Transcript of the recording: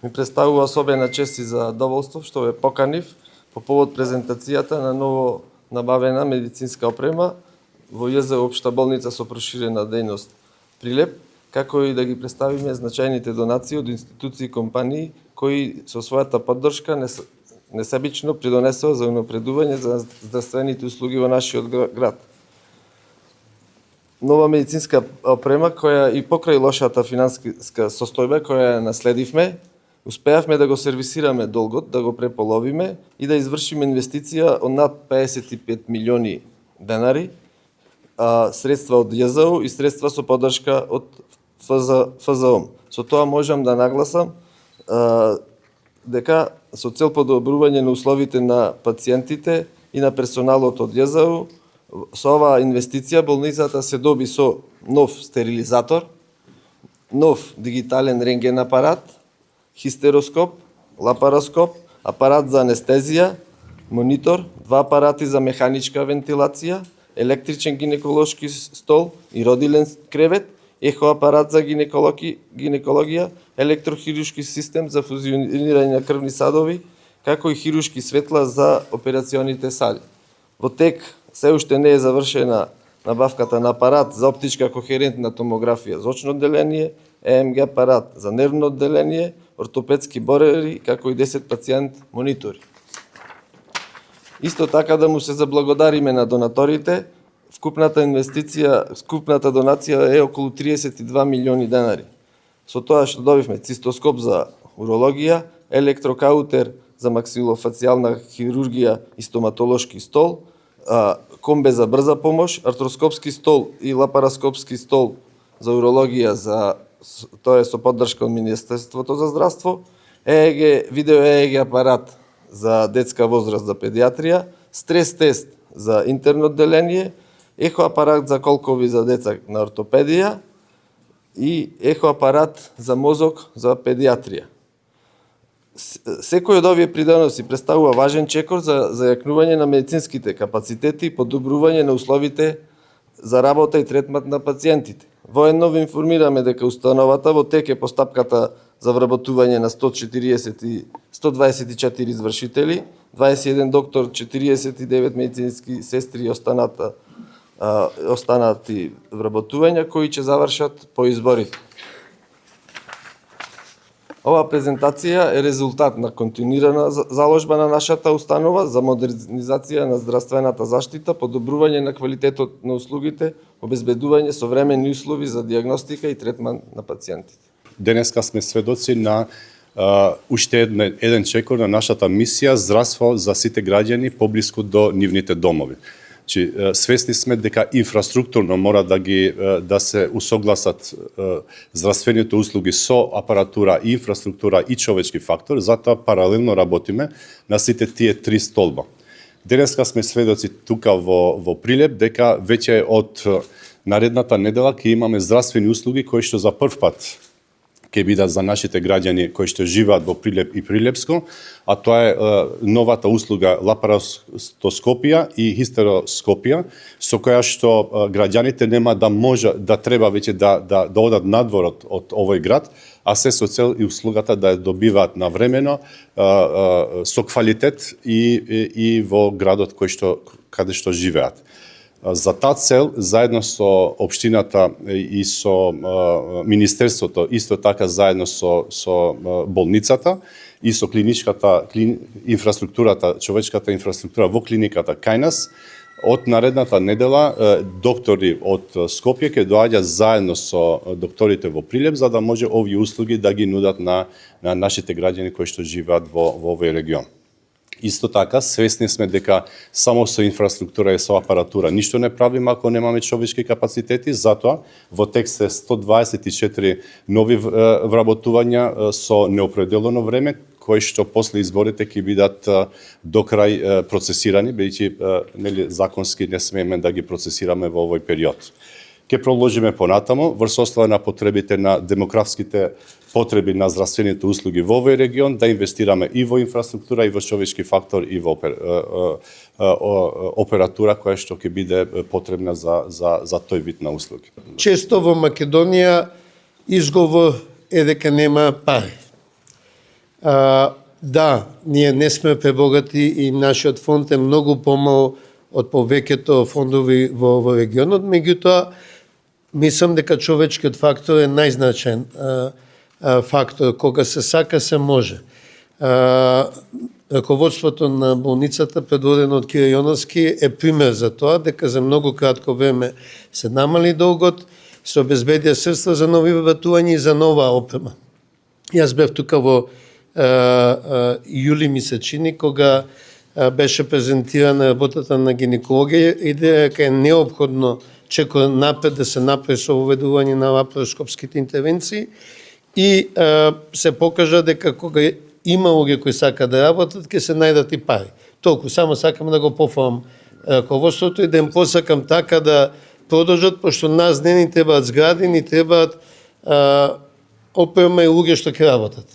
ми представува особена чест и задоволство што ве поканив по повод презентацијата на ново набавена медицинска опрема во ЈЗУ Општа болница со проширена дејност Прилеп, како и да ги представиме значајните донации од институции и компании кои со својата поддршка несебично придонесоа за унапредување за здравствените услуги во нашиот град. Нова медицинска опрема која и покрај лошата финансиска состојба која наследивме, успеавме да го сервисираме долгот, да го преполовиме и да извршиме инвестиција од над 55 милиони денари, средства од ЈЗУ и средства со поддршка од ФЗО. Со тоа можам да нагласам дека со цел подобрување на условите на пациентите и на персоналот од ЈЗУ, со оваа инвестиција болницата се доби со нов стерилизатор, нов дигитален рентген апарат, хистероскоп, лапароскоп, апарат за анестезија, монитор, 2 апарати за механичка вентилација, електричен гинеколошки стол и родилен кревет, ехо апарат за гинекологија, електрохирушки систем за фузионирање на крвни садови, како и хирушки светла за операционите сали. Во тек се уште не е завршена набавката на апарат за оптичка кохерентна томографија за очно одделение, ЕМГ апарат за нервно одделение, ортопедски борери, како и 10 пациент монитори. Исто така да му се заблагодариме на донаторите, вкупната донација е околу 32 милиони денари. Со тоа што добивме цистоскоп за урологија, електрокаутер за максилофацијална хирургија и стоматолошки стол, комбе за брза помош, артроскопски стол и лапароскопски стол за урологија, тоа е со поддршка од Министерството за здравство, видео ЕЕГ апарат за детска возраст за педиатрија, стрес тест за интерно одделение, ехо апарат за колкови за деца на ортопедија и ехо апарат за мозок за педиатрија. Секој од овие придоноси представува важен чекор за зајакнување на медицинските капацитети и подобрување на условите за работа и третмат на пациентите. Воедно ви информираме дека установата во тек е постапката за вработување на 124 извршители, 21 доктор, 49 медицински сестри и останати вработувања кои ќе завршат по изборите. Оваа презентација е резултат на континуирана заложба на нашата установа за модернизација на здравствената заштита, подобрување на квалитетот на услугите, обезбедување современи услови за дијагностика и третман на пациентите. Денеска сме сведоци на уште еден чекор на нашата мисија здравство за сите граѓани поблиску до нивните домови. Свесни сме дека инфраструктурно мора да се усогласат здравствените услуги со апаратура и инфраструктура и човечки фактор, затоа паралелно работиме на сите тие 3 столба. Денеска сме сведоци тука во Прилеп дека веќе од наредната недела ќе имаме здравствени услуги кои што за прв пат ќе бидат за нашите граѓани кои што живеат во Прилеп и Прилепско, а тоа е новата услуга лапароскопија и хистероскопија, со која што граѓаните нема да може да треба веќе да одат надвор од овој град, а се со цел и услугата да ја добиваат навремено со квалитет и во градот каде што живеат. За таа цел, заедно со општината и со Министерството, исто така заедно со болницата и со инфраструктурата, човечката инфраструктура во клиниката кај нас, од наредната недела доктори од Скопје ќе доаѓаат заедно со докторите во Прилеп, за да може овие услуги да ги нудат на нашите граѓани кои што живеат во овој регион. Исто така, свесни сме дека само со инфраструктура и со апаратура ништо не правиме ако немаме човечки капацитети, затоа во текст се 124 нови вработувања со неопределено време, кои што после изборите ќе бидат до крај процесирани, бидејќи законски не смееме да ги процесираме во овој период. Ќе продолжиме понатамо врз основа на потребите на демографските потреби на здравствените услуги во овој регион, да инвестираме и во инфраструктура, и во човечки фактор, и во опература која што ќе биде потребна за тој вид на услуги. Често во Македонија изговор е дека нема пари. Да, ние не сме пребогати и нашиот фонд е многу помал од повеќето фондови во регионот, меѓутоа мислам дека човечкиот фактор е најзначаен фактор. Кога се сака, се може. Раководството на болницата, предводено од Киро Јоновски, е пример за тоа, дека за многу кратко време се намали долгот, се обезбедија средства за нови вратувања и за нова опрема. Јас бев тука во јули месечини, кога беше презентирана работата на гинекологија, и дека е неопходно чекор напред да се направи со уведување на лапароскопските интервенции и се покажа дека кога има луѓе кои сака да работат, ќе се најдат и пари. Толку, само сакам да го пофалам раководството и да им посакам така да продолжат, пошто нас не ни требаат згради, ни требаат опрема и луѓе што ќе работат.